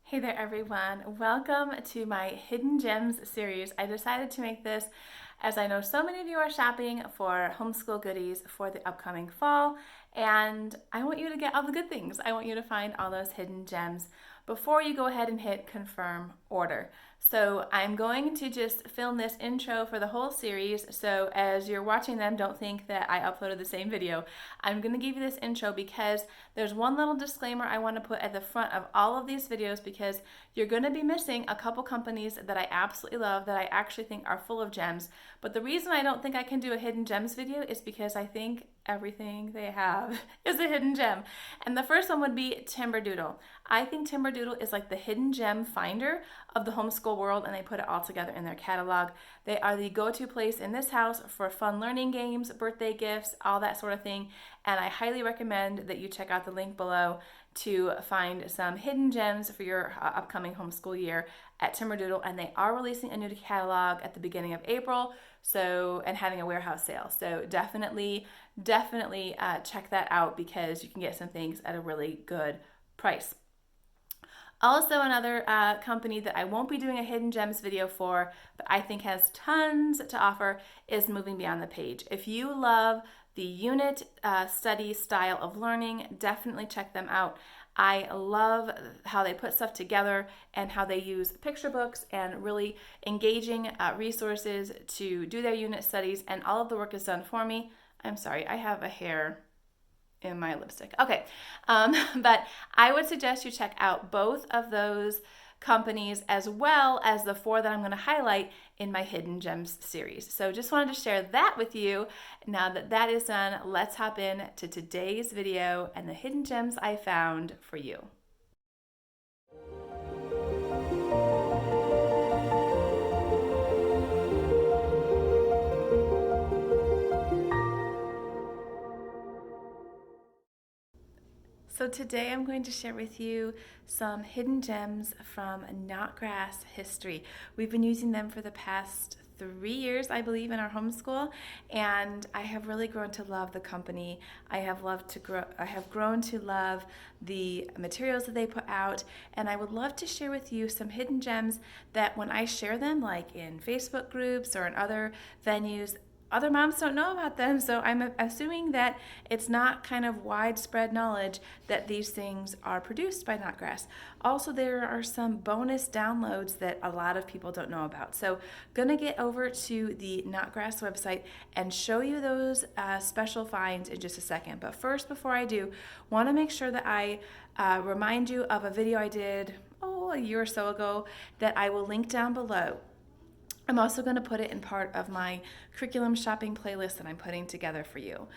Hey there, everyone. Welcome to my Hidden Gems series. I decided to make this as I know so many of you are shopping for homeschool goodies for the upcoming fall, and I want you to get all the good things. I want you to find all those hidden gems before you go ahead and hit confirm order. So I'm going to just film this intro for the whole series, so as you're watching them, don't think that I uploaded the same video. I'm going to give you this intro because there's one little disclaimer I want to put at the front of all of these videos because you're going to be missing a couple companies that I absolutely love that I actually think are full of gems. But the reason I don't think I can do a hidden gems video is because I think everything they have is a hidden gem. And the first one would be Timberdoodle. I think Timberdoodle is like the hidden gem finder of the homeschool world, and they put it all together in their catalog. They are the go-to place in this house for fun learning games, birthday gifts, all that sort of thing. And I highly recommend that you check out the link below to find some hidden gems for your upcoming homeschool year at Timberdoodle. And they are releasing a new catalog at the beginning of April, and having a warehouse sale. So definitely check that out because you can get some things at a really good price. Also, another company that I won't be doing a hidden gems video for, but I think has tons to offer, is Moving Beyond the Page. If you love the unit study style of learning, definitely check them out. I love how they put stuff together and how they use picture books and really engaging resources to do their unit studies, and all of the work is done for me. I'm sorry, I have a hair in my lipstick. Okay, but I would suggest you check out both of those companies as well as the four that I'm going to highlight in my Hidden Gems series. So just wanted to share that with you. Now that that is done, let's hop in to today's video and the hidden gems I found for you. So today I'm going to share with you some hidden gems from Notgrass History. We've been using them for the past 3 years, I believe, in our homeschool, and I have really grown to love the company. I have grown to love the materials that they put out, and I would love to share with you some hidden gems that when I share them, like in Facebook groups or in other venues, other moms don't know about them, so I'm assuming that it's not kind of widespread knowledge that these things are produced by Notgrass. Also, there are some bonus downloads that a lot of people don't know about. So gonna get over to the Notgrass website and show you those special finds in just a second. But first, before I do, wanna make sure that I remind you of a video I did, a year or so ago that I will link down below. I'm also going to put it in part of my curriculum shopping playlist that I'm putting together for you.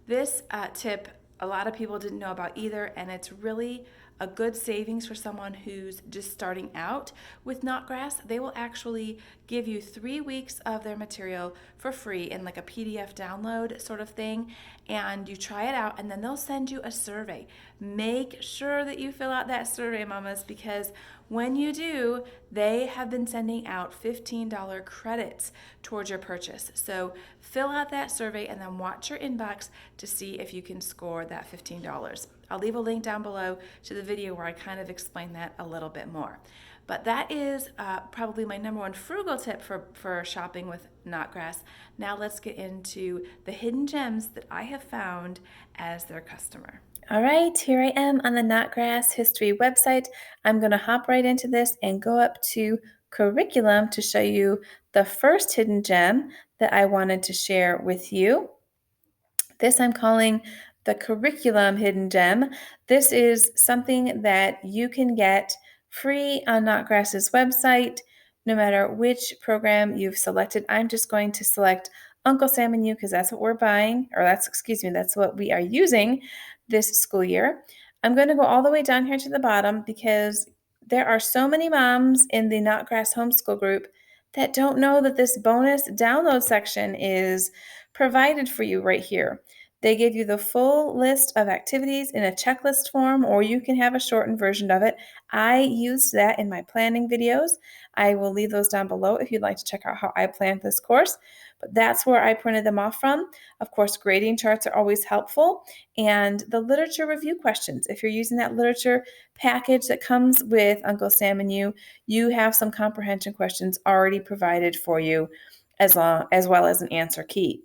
This tip a lot of people didn't know about either, and it's really a good savings for someone who's just starting out with Notgrass. They will actually give you 3 weeks of their material for free in like a PDF download sort of thing, and you try it out, and then they'll send you a survey. Make sure that you fill out that survey, mamas, because when you do, they have been sending out $15 credits towards your purchase. So fill out that survey and then watch your inbox to see if you can score that $15. I'll leave a link down below to the video where I kind of explain that a little bit more. But that is probably my number one frugal tip for shopping with Notgrass. Now let's get into the hidden gems that I have found as their customer. All right, here I am on the Notgrass History website. I'm going to hop right into this and go up to curriculum to show you the first hidden gem that I wanted to share with you. This I'm calling the curriculum hidden gem. This is something that you can get free on Notgrass's website, no matter which program you've selected. I'm just going to select Uncle Sam and You because that's what we're buying, or that's what we are using this school year. I'm going to go all the way down here to the bottom because there are so many moms in the Notgrass homeschool group that don't know that this bonus download section is provided for you right here. They give you the full list of activities in a checklist form, or you can have a shortened version of it. I used that in my planning videos. I will leave those down below if you'd like to check out how I planned this course. But that's where I printed them off from. Of course, grading charts are always helpful. And the literature review questions. If you're using that literature package that comes with Uncle Sam and you have some comprehension questions already provided for you as well as an answer key.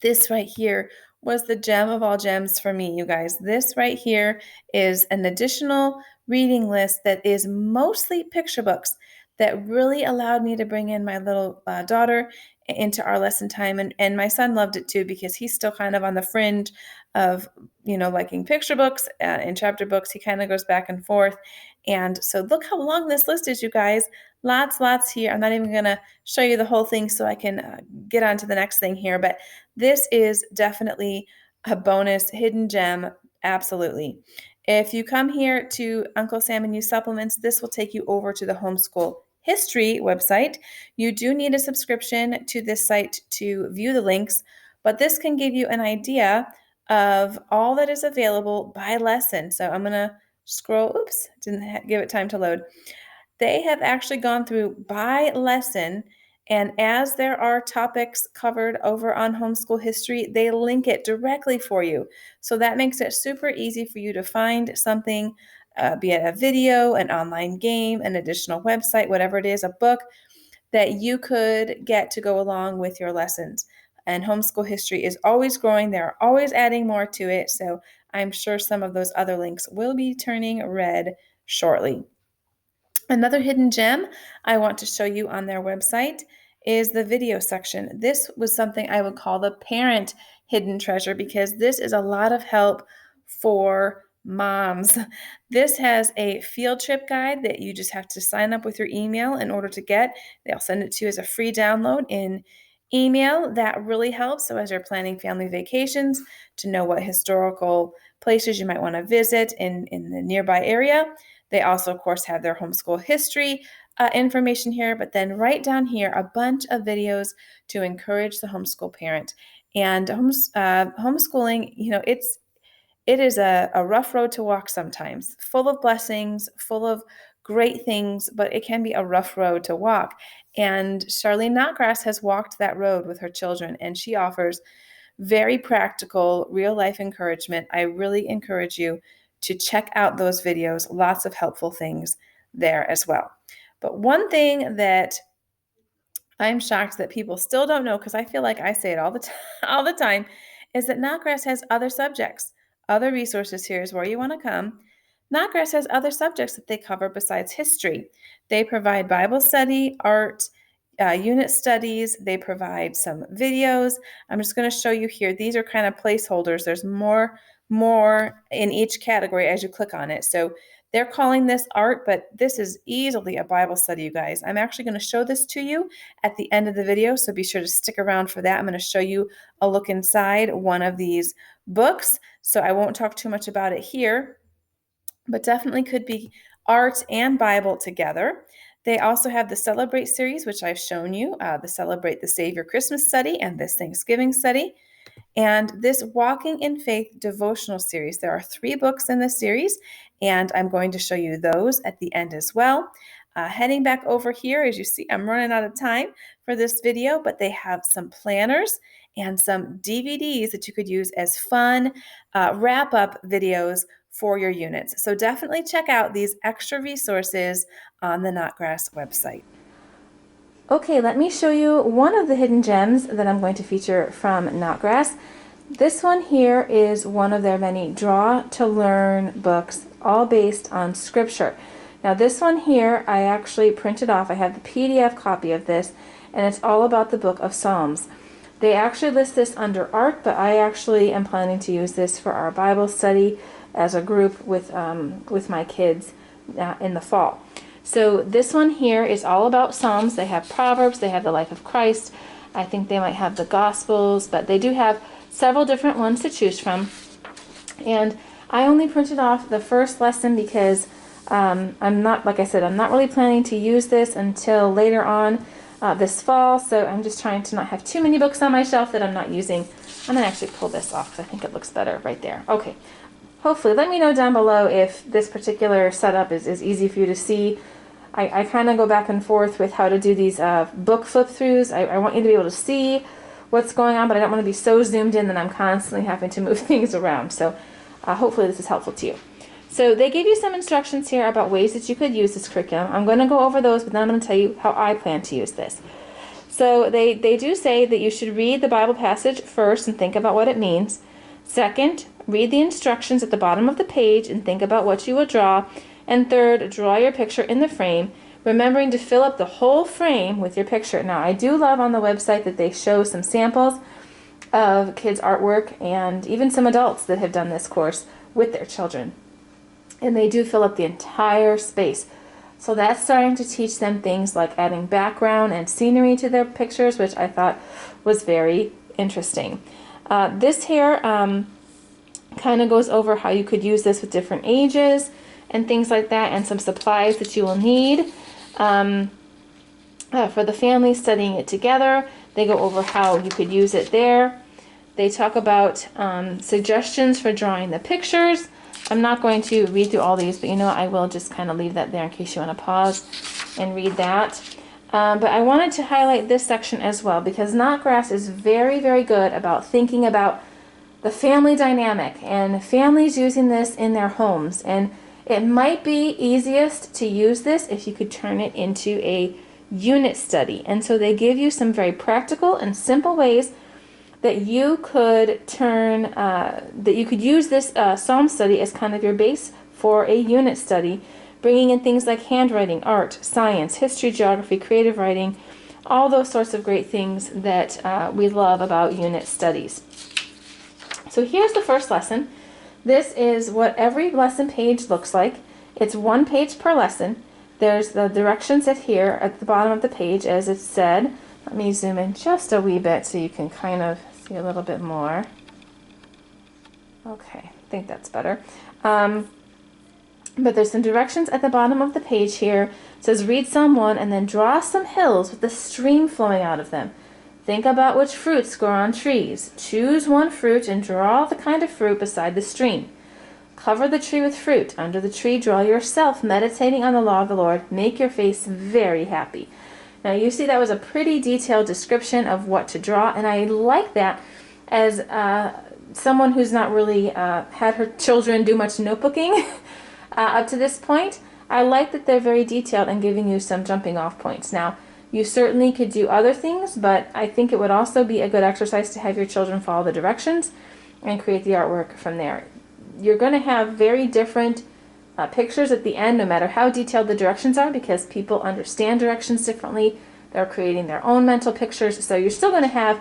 This right here was the gem of all gems for me, you guys. This right here is an additional reading list that is mostly picture books that really allowed me to bring in my little daughter into our lesson time. And my son loved it too, because he's still kind of on the fringe of, liking picture books and chapter books. He kind of goes back and forth. And so look how long this list is, you guys. Lots here. I'm not even going to show you the whole thing so I can get on to the next thing here. But this is definitely a bonus hidden gem. Absolutely. If you come here to Uncle Sam and You Supplements, this will take you over to the Homeschool History website. You do need a subscription to this site to view the links, but this can give you an idea of all that is available by lesson. So I'm going to scroll. Oops, didn't give it time to load. They have actually gone through by lesson, and as there are topics covered over on Homeschool History, they link it directly for you. So that makes it super easy for you to find something, be it a video, an online game, an additional website, whatever it is, a book that you could get to go along with your lessons. And Homeschool History is always growing. They're always adding more to it. So I'm sure some of those other links will be turning red shortly. Another hidden gem I want to show you on their website is the video section. This was something I would call the parent hidden treasure, because this is a lot of help for moms. This has a field trip guide that you just have to sign up with your email in order to get. They'll send it to you as a free download in email. That really helps. So as you're planning family vacations, to know what historical places you might want to visit in the nearby area. They also, of course, have their homeschool history information here, but then right down here, a bunch of videos to encourage the homeschool parent. And homeschooling, it is a rough road to walk sometimes, full of blessings, full of great things, but it can be a rough road to walk. And Charlene Notgrass has walked that road with her children, and she offers very practical, real life encouragement. I really encourage you to check out those videos. Lots of helpful things there as well. But one thing that I'm shocked that people still don't know, because I feel like I say it all the time, is that Notgrass has other subjects, other resources. Here's where you want to come. Notgrass has other subjects that they cover besides history. They provide Bible study, art, unit studies. They provide some videos. I'm just going to show you here. These are kind of placeholders. There's more in each category as you click on it. So they're calling this art, but this is easily a Bible study, you guys. I'm actually going to show this to you at the end of the video, so be sure to stick around for that. I'm going to show you a look inside one of these books, so I won't talk too much about it here, but definitely could be art and Bible together. They also have the Celebrate series, which I've shown you, the Celebrate the Savior Christmas study and this Thanksgiving study. And this Walking in Faith devotional series. There are 3 books in this series, and I'm going to show you those at the end as well. Heading back over here, as you see, I'm running out of time for this video, but they have some planners and some DVDs that you could use as fun wrap-up videos for your units. So definitely check out these extra resources on the Notgrass website. Okay, let me show you one of the hidden gems that I'm going to feature from Notgrass. This one here is one of their many Draw to Learn books, all based on scripture. Now this one here, I actually printed off. I have the PDF copy of this, and it's all about the book of Psalms. They actually list this under art, but I actually am planning to use this for our Bible study as a group with my kids in the fall. So this one here is all about Psalms. They have Proverbs, they have the life of Christ. I think they might have the Gospels, but they do have several different ones to choose from. And I only printed off the first lesson because I'm not really planning to use this until later on this fall. So I'm just trying to not have too many books on my shelf that I'm not using I'm going to actually pull this off because I think it looks better right there. Okay. Hopefully, let me know down below if this particular setup is easy for you to see. I kind of go back and forth with how to do these book flip-throughs. I want you to be able to see what's going on, but I don't want to be so zoomed in that I'm constantly having to move things around. So hopefully this is helpful to you. So they gave you some instructions here about ways that you could use this curriculum. I'm going to go over those, but then I'm going to tell you how I plan to use this. So they do say that you should read the Bible passage first and think about what it means. Second, read the instructions at the bottom of the page and think about what you will draw. And third, draw your picture in the frame, remembering to fill up the whole frame with your picture. Now, I do love on the website that they show some samples of kids' artwork and even some adults that have done this course with their children. And they do fill up the entire space. So that's starting to teach them things like adding background and scenery to their pictures, which I thought was very interesting. This here kind of goes over how you could use this with different ages and things like that, and some supplies that you will need. For the family studying it together, they go over how you could use it there. They talk about suggestions for drawing the pictures. I'm not going to read through all these, but you know, I will just kind of leave that there in case you want to pause and read that. But I wanted to highlight this section as well, because Notgrass is very, very good about thinking about the family dynamic and families using this in their homes. And it might be easiest to use this if you could turn it into a unit study. And so they give you some very practical and simple ways that you could use this psalm study as kind of your base for a unit study, bringing in things like handwriting, art, science, history, geography, creative writing, all those sorts of great things that we love about unit studies. So here's the first lesson. This is what every lesson page looks like. It's one page per lesson. There's the directions here at the bottom of the page, as it's said. Let me zoom in just a wee bit so you can kind of see a little bit more. Okay, I think that's better. But there's some directions at the bottom of the page here. It says read Psalm 1 and then draw some hills with a stream flowing out of them. Think about which fruits grow on trees. Choose one fruit and draw the kind of fruit beside the stream. Cover the tree with fruit. Under the tree draw yourself, meditating on the law of the Lord. Make your face very happy. Now you see that was a pretty detailed description of what to draw, and I like that as someone who's not really had her children do much notebooking up to this point. I like that they're very detailed and giving you some jumping off points. Now, you certainly could do other things, but I think it would also be a good exercise to have your children follow the directions and create the artwork from there. You're going to have very different pictures at the end, no matter how detailed the directions are, because people understand directions differently. They're creating their own mental pictures, so you're still going to have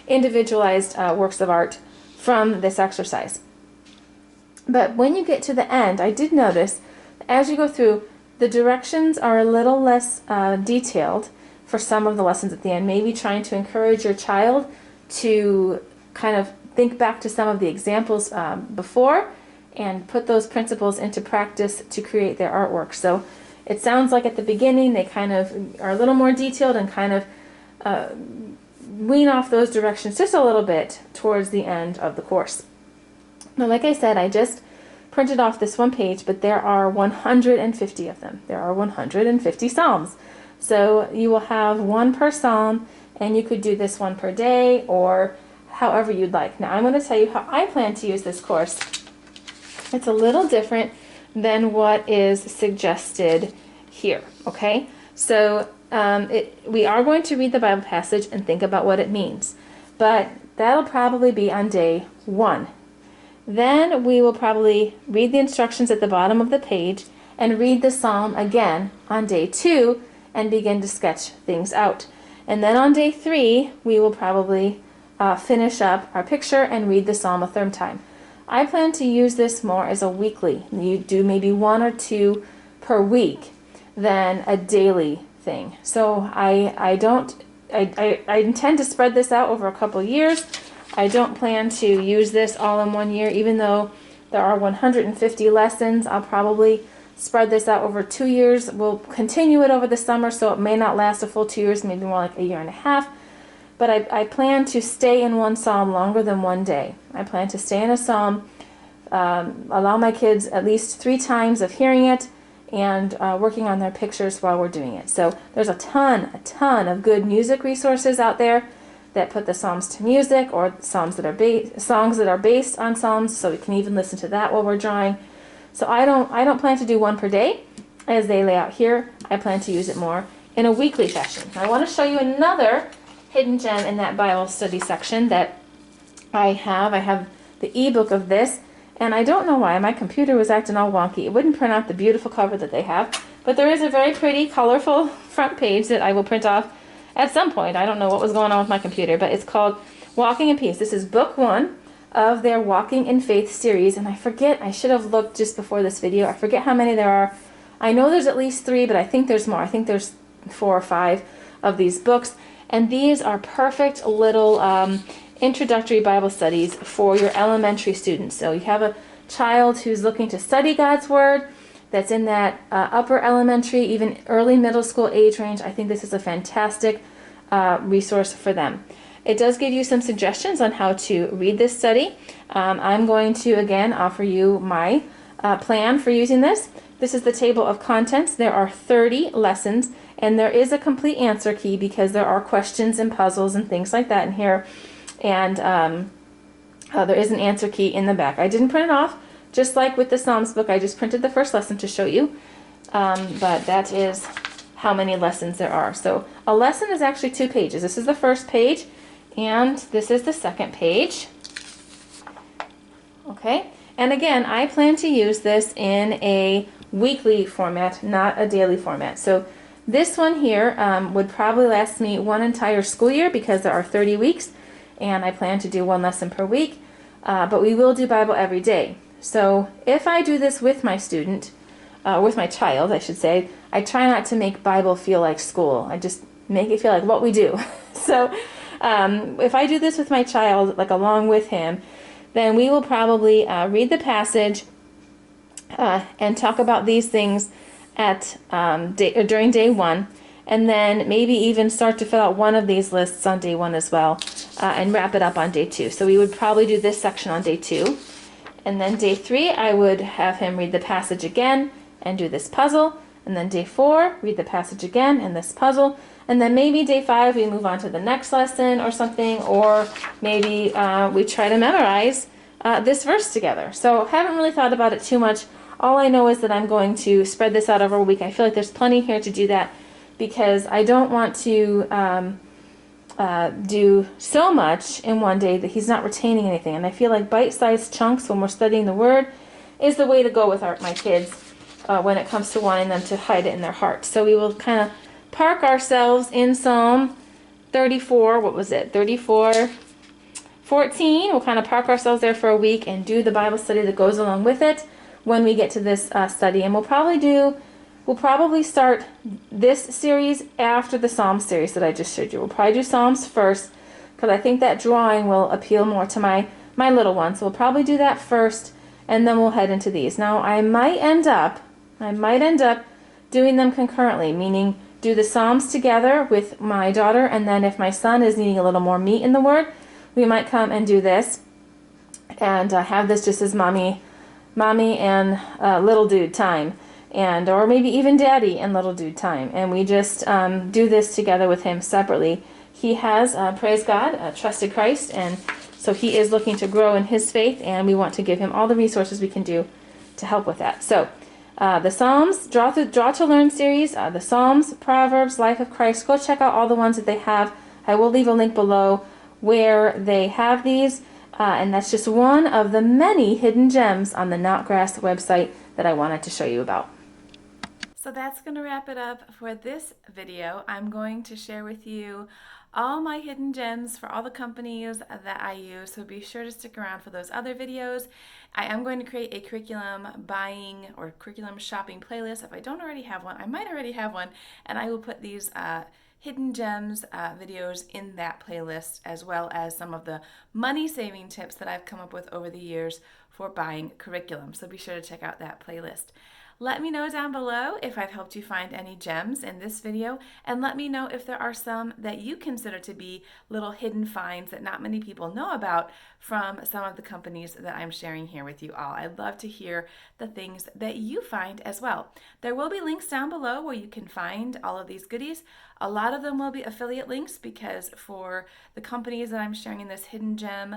individualized works of art from this exercise. But when you get to the end, I did notice as you go through, the directions are a little less detailed for some of the lessons at the end, maybe trying to encourage your child to kind of think back to some of the examples before and put those principles into practice to create their artwork. So it sounds like at the beginning they kind of are a little more detailed and kind of wean off those directions just a little bit towards the end of the course. Now, like I said, I just printed off this one page, but there are 150 of them. There are 150 psalms. So you will have one per psalm, and you could do this one per day or however you'd like. Now, I'm going to tell you how I plan to use this course. It's a little different than what is suggested here, okay? So we are going to read the Bible passage and think about what it means, but that'll probably be on day 1. Then we will probably read the instructions at the bottom of the page and read the psalm again on day 2 and begin to sketch things out. And then on day 3, we will probably finish up our picture and read the psalm a third time. I plan to use this more as a weekly. You do maybe 1 or 2 per week than a daily thing. So I intend to spread this out over a couple years. I don't plan to use this all in one year, even though there are 150 lessons. I'll probably spread this out over 2 years. We'll continue it over the summer, so it may not last a full 2 years, maybe more like a year and a half. but I plan to stay in one psalm longer than one day. I plan to stay in a psalm, allow my kids at least 3 times of hearing it, and working on their pictures while we're doing it. So there's a ton of good music resources out there that put the Psalms to music, or songs that are based on Psalms, so we can even listen to that while we're drawing. So I don't plan to do one per day as they lay out here. I plan to use it more in a weekly fashion. I want to show you another hidden gem in that Bible study section that I have. I have the ebook of this, and I don't know why my computer was acting all wonky. It wouldn't print out the beautiful cover that they have, but there is a very pretty, colorful front page that I will print off at some point. I don't know what was going on with my computer, but it's called Walking in Peace. This is book 1 of their Walking in Faith series, and I forget, I should have looked just before this video. I forget how many there are. I know there's at least 3, but I think there's more. I think there's 4 or 5 of these books, and these are perfect little introductory Bible studies for your elementary students. So you have a child who's looking to study God's Word, that's in that upper elementary, even early middle school age range. I think this is a fantastic resource for them. It does give you some suggestions on how to read this study. I'm going to, again, offer you my plan for using this. This is the table of contents. There are 30 lessons, and there is a complete answer key because there are questions and puzzles and things like that in here. And there is an answer key in the back. I didn't print it off. Just like with the Psalms book, I just printed the first lesson to show you. But that is how many lessons there are. So a lesson is actually 2 pages. This is the first page, and this is the second page. Okay, and again, I plan to use this in a weekly format, not a daily format. So this one here would probably last me 1 entire school year because there are 30 weeks, and I plan to do 1 lesson per week. But we will do Bible every day. So if I do this with my student, with my child, I should say, I try not to make Bible feel like school. I just make it feel like what we do. So if I do this with my child, like along with him, then we will probably read the passage and talk about these things at during day 1, and then maybe even start to fill out one of these lists on day 1 as well, and wrap it up on day 2. So we would probably do this section on day 2. And then day 3, I would have him read the passage again and do this puzzle. And then day 4, read the passage again and this puzzle. And then maybe day 5, we move on to the next lesson or something, or maybe we try to memorize this verse together. So haven't really thought about it too much. All I know is that I'm going to spread this out over a week. I feel like there's plenty here to do that because I don't want to do so much in one day that he's not retaining anything. And I feel like bite-sized chunks when we're studying the Word is the way to go with my kids when it comes to wanting them to hide it in their heart. So we will kind of park ourselves in Psalm 34, what was it, 34:14. We'll kind of park ourselves there for a week and do the Bible study that goes along with it when we get to this study. And we'll probably start this series after the Psalms series that I just showed you. We'll probably do Psalms first because I think that drawing will appeal more to my little one. So we'll probably do that first, and then we'll head into these. Now I might end up doing them concurrently, meaning do the Psalms together with my daughter, and then if my son is needing a little more meat in the Word, we might come and do this and have this just as mommy and little dude time. Or maybe even daddy and little dude time, and we just do this together with him separately. He has, praise God, trusted Christ, and so he is looking to grow in his faith, and we want to give him all the resources we can do to help with that. So the Psalms, Draw to Learn series, the Psalms, Proverbs, Life of Christ, go check out all the ones that they have. I will leave a link below where they have these, and that's just one of the many hidden gems on the Notgrass website that I wanted to show you about. So that's going to wrap it up for this video. I'm going to share with you all my hidden gems for all the companies that I use, so be sure to stick around for those other videos. I am going to create a curriculum buying or curriculum shopping playlist. If I don't already have one, I might already have one, and I will put these hidden gems videos in that playlist, as well as some of the money saving tips that I've come up with over the years for buying curriculum. So be sure to check out that playlist. Let me know down below if I've helped you find any gems in this video, and let me know if there are some that you consider to be little hidden finds that not many people know about from some of the companies that I'm sharing here with you all. I'd love to hear the things that you find as well. There will be links down below where you can find all of these goodies. A lot of them will be affiliate links because for the companies that I'm sharing in this hidden gem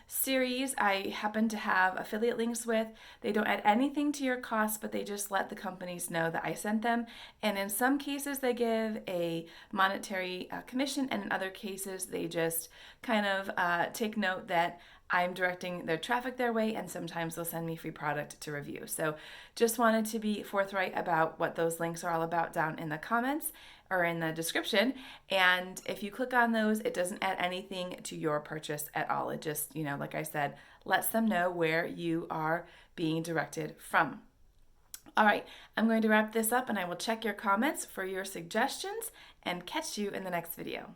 series, I happen to have affiliate links with. They don't add anything to your cost, but they just let the companies know that I sent them. And in some cases, they give a monetary commission, and in other cases, they just kind of take note that I'm directing their traffic their way, and sometimes they'll send me free product to review. So just wanted to be forthright about what those links are all about down in the comments or in the description. And if you click on those, it doesn't add anything to your purchase at all. It just, like I said, lets them know where you are being directed from. All right, I'm going to wrap this up, and I will check your comments for your suggestions and catch you in the next video.